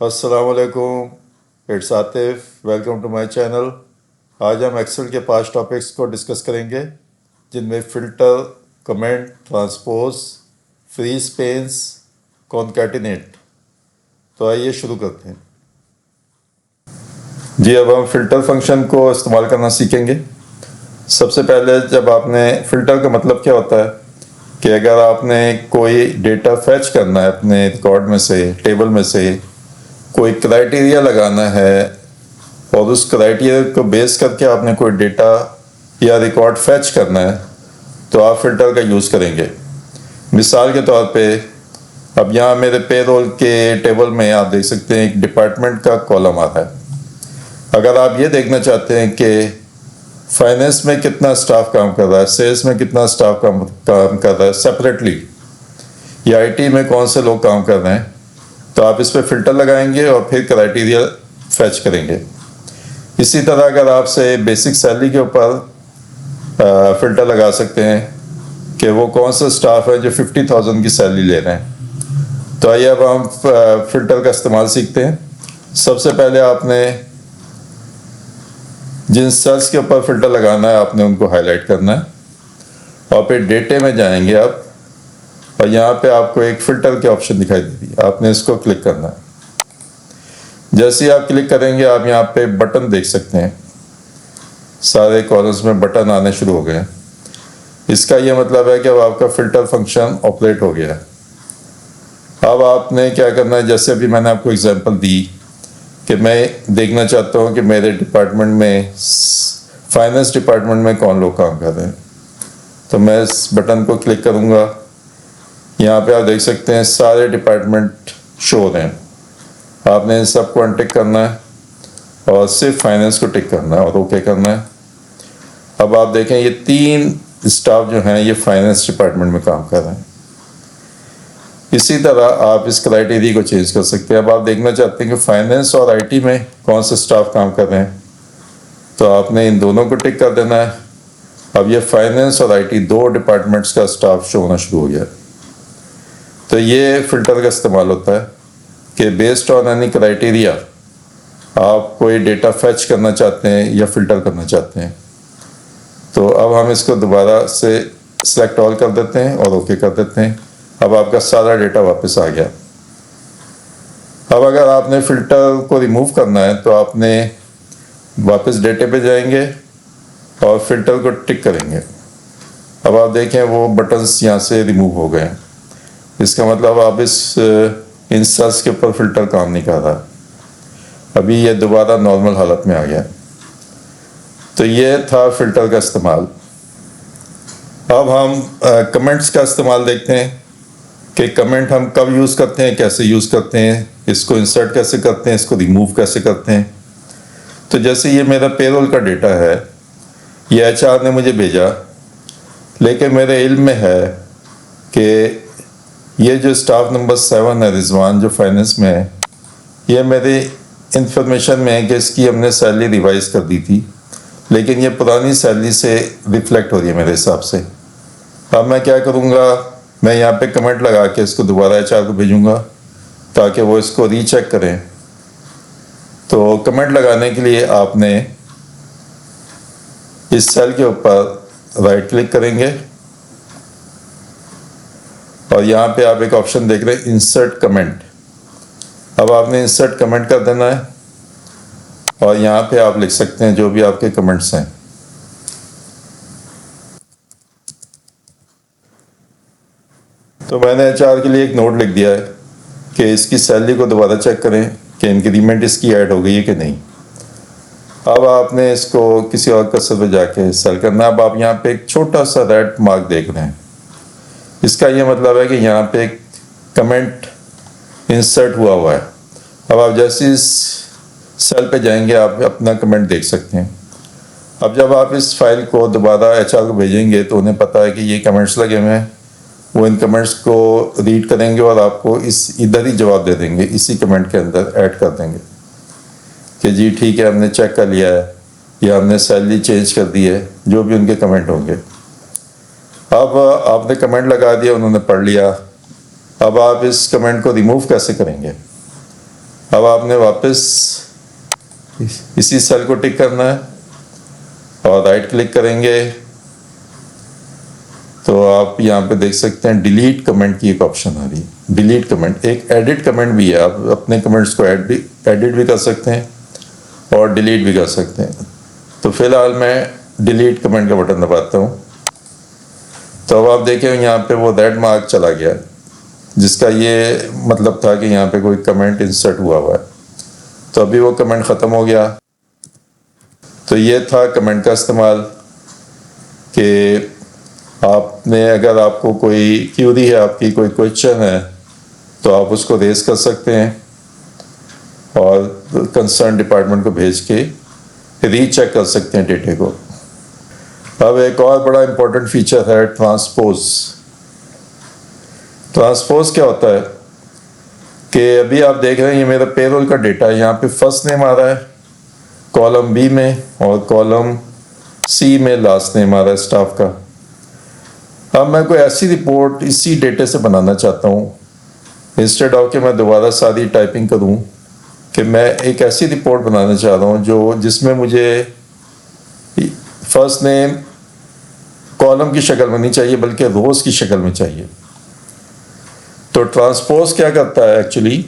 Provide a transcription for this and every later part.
السلام علیکم، it's Atif, welcome to my channel. آج ہم ایکسل کے 5 ٹاپکس کو ڈسکس کریں گے، جن میں فلٹر، کمنٹ، ٹرانسپوز، فریز پینس، کونکیٹینیٹ۔ تو آئیے شروع کرتے ہیں۔ جی، اب ہم فلٹر فنکشن کو استعمال کرنا سیکھیں گے۔ سب سے پہلے جب آپ نے فلٹر کا مطلب کیا ہوتا ہے کہ اگر آپ نے کوئی ڈیٹا فیچ کرنا ہے اپنے ریکارڈ میں سے، ٹیبل میں سے، کوئی کرائٹیریا لگانا ہے اور اس کرائٹیریا کو بیس کر کے آپ نے کوئی ڈیٹا یا ریکارڈ فیچ کرنا ہے تو آپ فلٹر کا یوز کریں گے۔ مثال کے طور پہ اب یہاں میرے پے رول کے ٹیبل میں آپ دیکھ سکتے ہیں ایک ڈپارٹمنٹ کا کالم آتا ہے۔ اگر آپ یہ دیکھنا چاہتے ہیں کہ فائنینس میں کتنا سٹاف کام کر رہا ہے، سیلز میں کتنا سٹاف کام کر رہا ہے سپریٹلی، یا آئی ٹی میں کون سے لوگ کام کر رہے ہیں، تو آپ اس پہ فلٹر لگائیں گے اور پھر کرائٹیریا فیچ کریں گے۔ اسی طرح اگر آپ سے بیسک سیلری کے اوپر فلٹر لگا سکتے ہیں کہ وہ کون سا سٹاف ہے جو 50,000 کی سیلری لے رہے ہیں۔ تو آئیے اب ہم فلٹر کا استعمال سیکھتے ہیں۔ سب سے پہلے آپ نے جن سیلز کے اوپر فلٹر لگانا ہے آپ نے ان کو ہائی لائٹ کرنا ہے، اور پھر ڈیٹے میں جائیں گے آپ، اور یہاں پہ آپ کو ایک فلٹر کے آپشن دکھائی دے رہی ہے، آپ نے اس کو کلک کرنا ہے۔ جیسے ہی آپ کلک کریں گے آپ یہاں پہ بٹن دیکھ سکتے ہیں، سارے کالمز میں بٹن آنے شروع ہو گئے ہیں۔ اس کا یہ مطلب ہے کہ اب آپ کا فلٹر فنکشن آپریٹ ہو گیا ہے۔ اب آپ نے کیا کرنا ہے، جیسے ابھی میں نے آپ کو اگزامپل دی کہ میں دیکھنا چاہتا ہوں کہ میرے ڈپارٹمنٹ میں، فائنینس ڈپارٹمنٹ میں کون لوگ کام کر رہے ہیں، تو میں اس بٹن کو کلک کروں گا۔ یہاں پہ آپ دیکھ سکتے ہیں سارے ڈپارٹمنٹ شو ہو رہے ہیں۔ آپ نے ان سب کو انٹک کرنا ہے اور صرف فائنینس کو ٹک کرنا ہے اور اوکے کرنا ہے۔ اب آپ دیکھیں یہ 3 اسٹاف جو ہیں یہ فائنینس ڈپارٹمنٹ میں کام کر رہے ہیں۔ اسی طرح آپ اس کرائٹیریا کو چینج کر سکتے ہیں۔ اب آپ دیکھنا چاہتے ہیں کہ فائنینس اور آئی ٹی میں کون سے اسٹاف کام کر رہے ہیں، تو آپ نے ان دونوں کو ٹک کر دینا ہے۔ اب یہ فائنینس اور آئی ٹی 2 ڈپارٹمنٹس کا اسٹاف شو ہونا شروع ہو گیا۔ تو یہ فلٹر کا استعمال ہوتا ہے کہ بیسڈ آن اینی کرائٹیریا آپ کوئی ڈیٹا فیچ کرنا چاہتے ہیں یا فلٹر کرنا چاہتے ہیں۔ تو اب ہم اس کو دوبارہ سے سلیکٹ آل کر دیتے ہیں اور اوکے کر دیتے ہیں۔ اب آپ کا سارا ڈیٹا واپس آ گیا۔ اب اگر آپ نے فلٹر کو ریموو کرنا ہے تو آپ نے واپس ڈیٹے پہ جائیں گے اور فلٹر کو ٹک کریں گے۔ اب آپ دیکھیں وہ بٹنس یہاں سے ریموو ہو گئے ہیں۔ اس کا مطلب آپ ان سیلز کے اوپر فلٹر کام نہیں کر رہا، ابھی یہ دوبارہ نارمل حالت میں آ گیا۔ تو یہ تھا فلٹر کا استعمال۔ اب ہم کمنٹس کا استعمال دیکھتے ہیں کہ کمنٹ ہم کب یوز کرتے ہیں، کیسے یوز کرتے ہیں، اس کو انسرٹ کیسے کرتے ہیں، اس کو ریموو کیسے کرتے ہیں۔ تو جیسے یہ میرا پے رول کا ڈیٹا ہے، یہ ایچ آر نے مجھے بھیجا، لیکن میرے علم میں ہے کہ یہ جو اسٹاف نمبر 7 ہے رضوان جو فائنینس میں ہے، یہ میری انفارمیشن میں ہے کہ اس کی ہم نے سیلری ریوائز کر دی تھی، لیکن یہ پرانی سیلری سے ریفلیکٹ ہو رہی ہے میرے حساب سے۔ اب میں کیا کروں گا، میں یہاں پہ کمنٹ لگا کے اس کو دوبارہ ایچ آر کو بھیجوں گا تاکہ وہ اس کو ری چیک کریں۔ تو کمنٹ لگانے کے لیے آپ نے اس سیل کے اوپر رائٹ کلک کریں گے اور یہاں پہ آپ ایک آپشن دیکھ رہے ہیں انسرٹ کمنٹ۔ اب آپ نے انسرٹ کمنٹ کر دینا ہے اور یہاں پہ آپ لکھ سکتے ہیں جو بھی آپ کے کمنٹس ہیں۔ تو میں نے ایچ آر کے لیے ایک نوٹ لکھ دیا ہے کہ اس کی سیلری کو دوبارہ چیک کریں کہ انکریمنٹ اس کی ایڈ ہو گئی ہے کہ نہیں۔ اب آپ نے اس کو کسی اور کسر پہ جا کے سیل کرنا۔ اب آپ یہاں پہ ایک چھوٹا سا ریڈ مارک دیکھ رہے ہیں، اس کا یہ مطلب ہے کہ یہاں پہ ایک کمنٹ انسرٹ ہوا ہے۔ اب آپ جیسے اس سیل پہ جائیں گے آپ اپنا کمنٹ دیکھ سکتے ہیں۔ اب جب آپ اس فائل کو دوبارہ ایچ آر کو بھیجیں گے تو انہیں پتہ ہے کہ یہ کمنٹس لگے ہوئے ہیں، وہ ان کمنٹس کو ریڈ کریں گے اور آپ کو ادھر ہی جواب دے دیں گے، اسی کمنٹ کے اندر ایڈ کر دیں گے کہ جی ٹھیک ہے ہم نے چیک کر لیا ہے یا ہم نے سیلری چینج کر دی ہے، جو بھی ان کے کمنٹ ہوں گے۔ اب آپ نے کمنٹ لگا دیا، انہوں نے پڑھ لیا۔ اب آپ اس کمنٹ کو ریموو کیسے کریں گے؟ اب آپ نے واپس اسی سیل کو ٹک کرنا ہے اور رائٹ کلک کریں گے تو آپ یہاں پہ دیکھ سکتے ہیں ڈیلیٹ کمنٹ کی ایک آپشن آ رہی ہے. ڈیلیٹ کمنٹ ایک ایڈٹ کمنٹ بھی ہے, آپ اپنے کمنٹس کو ایڈٹ بھی کر سکتے ہیں اور ڈیلیٹ بھی کر سکتے ہیں. تو فی الحال میں ڈیلیٹ کمنٹ کا بٹن دباتا ہوں تو اب آپ دیکھیں یہاں پہ وہ ریڈ مارک چلا گیا جس کا یہ مطلب تھا کہ یہاں پہ کوئی کمنٹ انسرٹ ہوا ہوا ہے. تو ابھی وہ کمنٹ ختم ہو گیا. تو یہ تھا کمنٹ کا استعمال کہ آپ نے اگر آپ کو کوئی کیوری ہے, آپ کی کوئی کوئسچن ہے تو آپ اس کو ریز کر سکتے ہیں اور کنسرن ڈپارٹمنٹ کو بھیج کے ری چیک کر سکتے ہیں ڈیٹے کو. اب ایک اور بڑا امپورٹنٹ فیچر ہے ٹرانسپوز. ٹرانسپوز کیا ہوتا ہے کہ ابھی آپ دیکھ رہے ہیں یہ میرا پے رول کا ڈیٹا ہے, یہاں پہ فرسٹ نیم آ رہا ہے کالم بی میں اور کالم سی میں لاسٹ نیم آ رہا ہے اسٹاف کا. اب میں کوئی ایسی رپورٹ اسی ڈیٹے سے بنانا چاہتا ہوں, انسٹیڈ آف کہ میں دوبارہ ساری ٹائپنگ کروں, کہ میں ایک ایسی رپورٹ بنانا چاہ رہا ہوں جس میں مجھے فرسٹ نیم کالم کی شکل میں نہیں چاہیے بلکہ روز کی شکل میں چاہیے. تو ٹرانسپوز کیا کرتا ہے ایکچولی,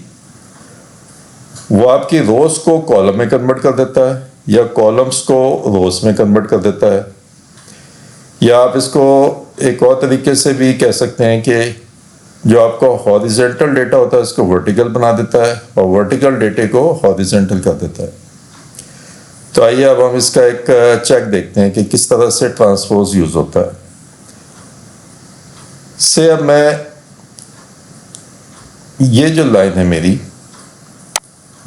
وہ آپ کی روز کو کالم میں کنورٹ کر دیتا ہے یا کالمز کو روز میں کنورٹ کر دیتا ہے, یا آپ اس کو ایک اور طریقے سے بھی کہہ سکتے ہیں کہ جو آپ کا ہاریزنٹل ڈیٹا ہوتا ہے اس کو ورٹیکل بنا دیتا ہے اور ورٹیکل ڈیٹے کو ہاریزنٹل کر دیتا ہے. تو آئیے اب ہم اس کا ایک چیک دیکھتے ہیں کہ کس طرح سے ٹرانسپوز یوز ہوتا ہے. اب میں یہ جو لائن ہے میری,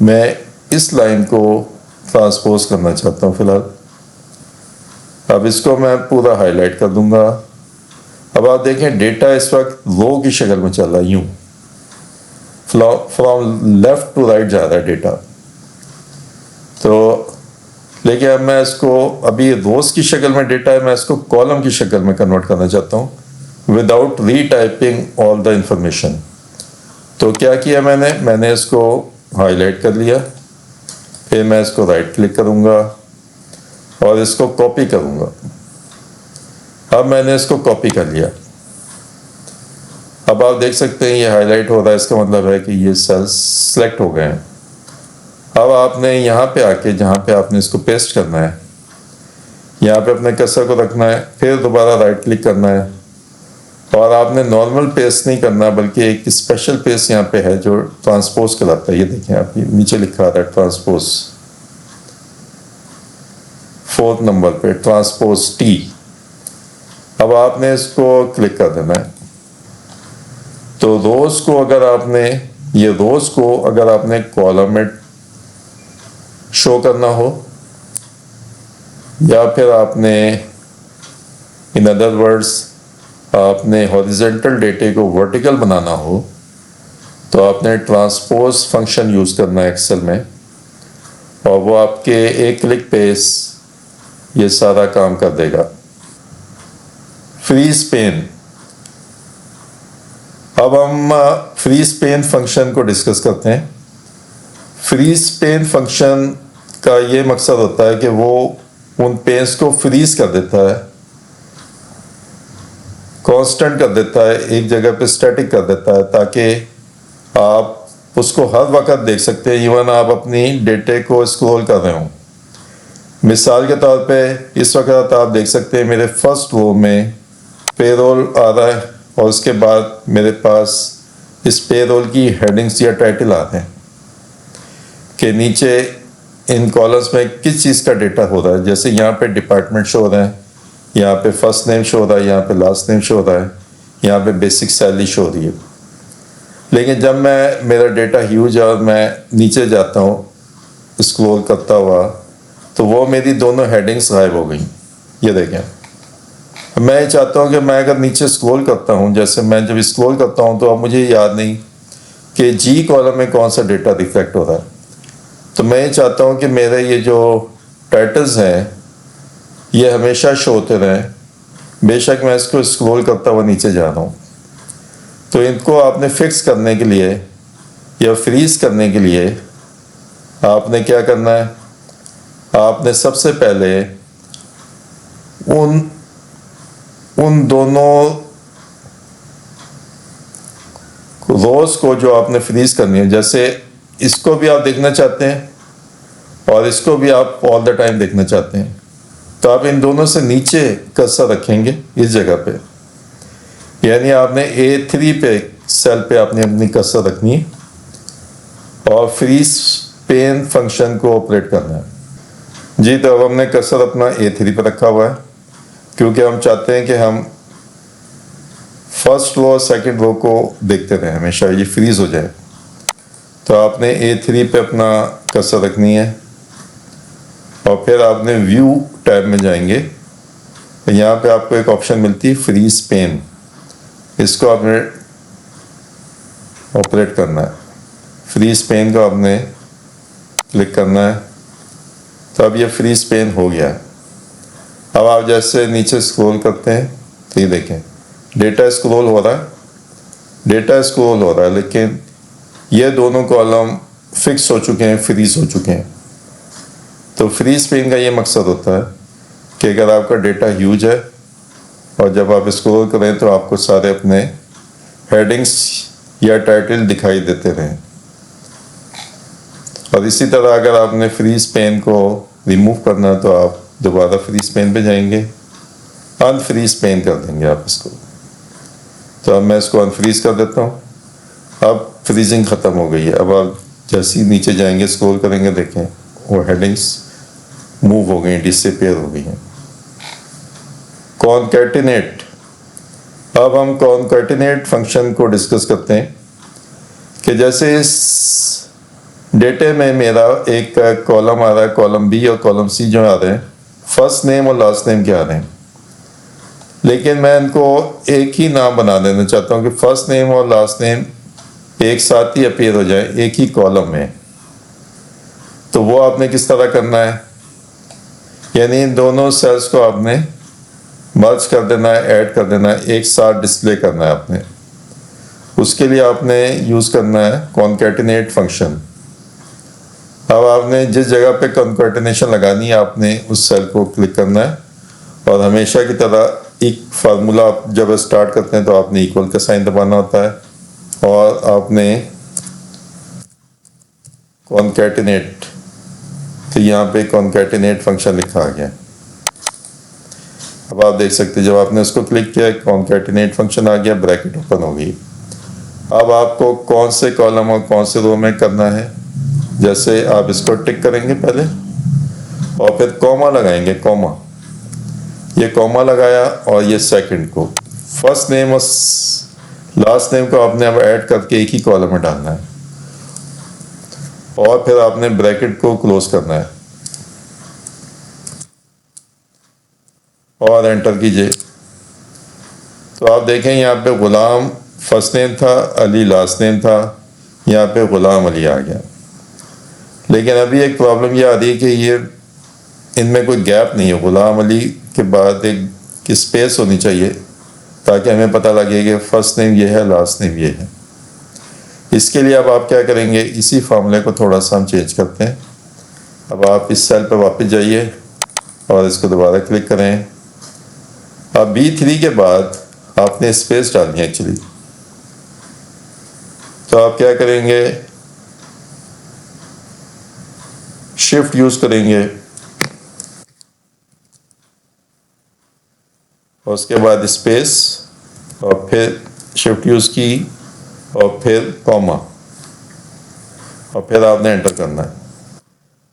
میں اس لائن کو ٹرانسپوز کرنا چاہتا ہوں فی الحال. اب اس کو میں پورا ہائی لائٹ کر دوں گا. اب آپ دیکھیں ڈیٹا اس وقت رو کی شکل میں چل رہا ہے, یوں فرام لیفٹ ٹو رائٹ جا رہا ہے ڈیٹا. تو لیکن اب میں اس کو ابھی روز کی شکل میں ڈیٹا ہے, میں اس کو کالم کی شکل میں کنورٹ کرنا چاہتا ہوں without retyping all the information. تو کیا کیا میں نے اس کو ہائی لائٹ کر لیا, پھر میں اس کو رائٹ کلک کروں گا اور اس کو کاپی کروں گا. اب میں نے اس کو کاپی کر لیا. اب آپ دیکھ سکتے ہیں یہ ہائی لائٹ ہو رہا ہے, اس کا مطلب ہے کہ یہ سیلز سلیکٹ ہو گئے ہیں. اب آپ نے یہاں پہ آ کے جہاں پہ آپ نے اس کو پیسٹ کرنا ہے, یہاں پہ اپنے کرسر کو رکھنا ہے, پھر دوبارہ رائٹ کلک کرنا ہے اور آپ نے نارمل پیسٹ نہیں کرنا بلکہ ایک اسپیشل پیسٹ یہاں پہ ہے جو ٹرانسپوز کہلاتا ہے. یہ دیکھیں آپ نیچے لکھا رہا ہے ٹرانسپوز, 4 نمبر پہ ٹرانسپوز ٹی. اب آپ نے اس کو کلک کر دینا ہے. تو روز کو اگر آپ نے کالم میں شو کرنا ہو یا پھر آپ نے ان ادر ورڈز آپ نے ہاریزنٹل ڈیٹے کو ورٹیکل بنانا ہو تو آپ نے ٹرانسپوز فنکشن یوز کرنا ہے ایکسل میں, اور وہ آپ کے ایک کلک پہ یہ سارا کام کر دے گا. Freeze pane. اب ہم فریز پین فنکشن کو ڈسکس کرتے ہیں. فریز پین فنکشن کا یہ مقصد ہوتا ہے کہ وہ ان پینس کو فریز کر دیتا ہے, کانسٹنٹ کر دیتا ہے, ایک جگہ پہ اسٹیٹک کر دیتا ہے تاکہ آپ اس کو ہر وقت دیکھ سکتے ہیں ایون آپ اپنی ڈیٹے کو اسکرول کر رہے ہوں. مثال کے طور پہ اس وقت آپ دیکھ سکتے ہیں میرے فرسٹ رو میں پے رول آ رہا ہے اور اس کے بعد میرے پاس اس پے رول کی ہیڈنگس یا ٹائٹل آ رہے ہیں کہ نیچے ان کالمس میں کس چیز کا ڈیٹا ہو رہا ہے. جیسے یہاں پہ ڈپارٹمنٹ شو ہو رہا ہے, یہاں پہ فرسٹ نیم شو ہو رہا ہے, یہاں پہ لاسٹ نیم شو ہو رہا ہے, یہاں پہ بیسک سیلری شو ہو رہی ہے. لیکن جب میرا ڈیٹا ہیوج ہے اور میں نیچے جاتا ہوں اسکرول کرتا ہوا تو وہ میری دونوں ہیڈنگس غائب ہو گئیں. یہ دیکھیں, میں یہ چاہتا ہوں کہ میں اگر نیچے اسکرول کرتا ہوں, جیسے میں جب اسکرول کرتا ہوں تو اب مجھے یاد نہیں کہ جی کالم میں کون سا ڈیٹا ریفلیکٹ ہو رہا ہے. تو میں یہ چاہتا ہوں کہ میرے یہ جو ٹائٹلز ہیں یہ ہمیشہ شو ہوتے رہیں, بے شک میں اس کو اسکرول کرتا ہوا نیچے جا رہا ہوں. تو ان کو آپ نے فکس کرنے کے لیے یا فریز کرنے کے لیے آپ نے کیا کرنا ہے، آپ نے سب سے پہلے ان دونوں روز کو جو آپ نے فریز کرنی ہے، جیسے اس کو بھی آپ دیکھنا چاہتے ہیں اور اس کو بھی آپ آل دا ٹائم دیکھنا چاہتے ہیں، تو آپ ان دونوں سے نیچے کرسر رکھیں گے اس جگہ پہ، یعنی آپ نے A3 پہ سیل پہ آپ نے اپنی کرسر رکھنی ہے اور فریز پین فنکشن کو آپریٹ کرنا ہے۔ جی تو اب ہم نے کرسر اپنا A3 پہ رکھا ہوا ہے، کیونکہ ہم چاہتے ہیں کہ ہم فرسٹ رو اور سیکنڈ رو کو دیکھتے رہیں، ہمیشہ یہ فریز ہو جائے۔ تو آپ نے A3 پہ اپنا کرسر رکھنی ہے اور پھر آپ نے ویو ٹیب میں جائیں گے، یہاں پہ آپ کو ایک آپشن ملتی ہے فریز پین، اس کو آپ نے آپریٹ کرنا ہے، فریز پین کو آپ نے کلک کرنا ہے، تو اب یہ فریز پین ہو گیا ہے۔ اب آپ جیسے نیچے اسکرول کرتے ہیں تو یہ دیکھیں ڈیٹا اسکرول ہو رہا ہے، لیکن یہ دونوں کالم فکس ہو چکے ہیں، فریز ہو چکے ہیں۔ تو فریز پین کا یہ مقصد ہوتا ہے کہ اگر آپ کا ڈیٹا ہیوج ہے اور جب آپ اسکرول کریں تو آپ کو سارے اپنے ہیڈنگس یا ٹائٹل دکھائی دیتے رہیں، اور اسی طرح اگر آپ نے فریز پین کو ریموو کرنا ہے تو آپ دوبارہ فریز پین پہ جائیں گے، ان فریز پین کر دیں گے آپ اس کو۔ تو اب میں اس کو انفریز کر دیتا ہوں، اب فریزنگ ختم ہو گئی ہے۔ اب آپ جیسے ہی نیچے جائیں گے اسکرول کریں گے، دیکھیں وہ ہیڈنگس موو ہو گئی ہیں، ڈسپیئر ہو گئی ہیں۔ کانکیٹینیٹ، اب ہم کانکیٹینیٹ فنکشن کو ڈسکس کرتے ہیں کہ جیسے اس ڈیٹے میں میرا ایک کالم آ رہا ہے، کالم بی اور کالم سی جو آ رہے ہیں، فرسٹ نیم اور لاسٹ نیم کے آ رہے ہیں، لیکن میں ان کو ایک ہی نام بنا دینا چاہتا ہوں کہ فرسٹ نیم اور لاسٹ نیم ایک ساتھ ہی اپیئر ہو جائے ایک ہی کالم میں۔ تو وہ آپ نے کس طرح کرنا ہے، یعنی ان دونوں سیلز کو آپ نے مرج کر دینا ہے، ایڈ کر دینا ہے، ایک ساتھ ڈسپلے کرنا ہے آپ نے۔ اس کے لیے آپ نے یوز کرنا ہے کانکیٹینیٹ فنکشن۔ اب آپ نے جس جگہ پہ کانکیٹینیشن لگانی ہے آپ نے اس سیل کو کلک کرنا ہے، اور ہمیشہ کی طرح ایک فارمولا جب اسٹارٹ کرتے ہیں تو آپ نے ایکول کا سائن دبانا ہوتا ہے، اور آپ نے کانکیٹینیٹ، تو یہاں پہ کانکیٹینیٹ فنکشن لکھا آ گیا۔ اب آپ دیکھ سکتے جب آپ نے اس کو کلک کیا کانکیٹینیٹ فنکشن آ گیا، بریکٹ اوپن ہو گئی۔ اب آپ کو کون سے کالم اور کون سے رو میں کرنا ہے، جیسے آپ اس کو ٹک کریں گے پہلے اور پھر کوما لگائیں گے، کوما، یہ کوما لگایا اور یہ سیکنڈ کو، فرسٹ نیم اور لاسٹ نیم کو آپ نے اب ایڈ کر کے ایک ہی کالم میں ڈالنا ہے، اور پھر آپ نے بریکٹ کو کلوز کرنا ہے اور انٹر کیجئے۔ تو آپ دیکھیں یہاں پہ غلام فرسٹ نیم تھا، علی لاسٹ نیم تھا، یہاں پہ غلام علی آ گیا، لیکن ابھی ایک پرابلم یہ آ رہی ہے کہ یہ ان میں کوئی گیپ نہیں ہے، غلام علی کے بعد ایک اسپیس ہونی چاہیے تاکہ ہمیں پتہ لگے کہ فرسٹ نیم یہ ہے، لاسٹ نیم یہ ہے۔ اس کے لیے اب آپ کیا کریں گے، اسی فارمولے کو تھوڑا سا ہم چینج کرتے ہیں۔ اب آپ اس سیل پہ واپس جائیے اور اس کو دوبارہ کلک کریں۔ اب B3 کے بعد آپ نے اسپیس ڈالنی ہے ایکچولی، تو آپ کیا کریں گے، شفٹ یوز کریں گے اور اس کے بعد اسپیس اور پھر شفٹ یوز کی اور پھر کوما، اور پھر آپ نے انٹر کرنا ہے۔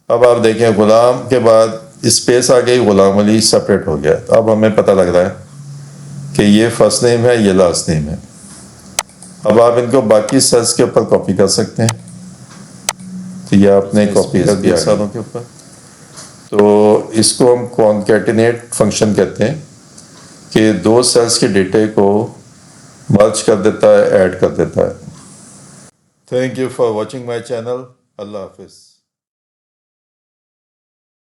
اب آپ دیکھیں غلام کے بعد اسپیس آ گئی، غلام علی سپریٹ ہو گیا، اب ہمیں پتہ لگ رہا ہے کہ یہ فرسٹ نیم ہے، یہ لاسٹ نیم ہے۔ اب آپ ان کو باقی سیلز کے اوپر کاپی کر سکتے ہیں، تو یہ آپ نے کاپی کر دیا سالوں کے اوپر۔ تو اس کو ہم کانکیٹینیٹ فنکشن کہتے ہیں کہ دو سیلز کے ڈیٹے کو مرج کر دیتا ہے، ایڈ کر دیتا ہے۔ Thank you for watching my channel. اللہ حافظ۔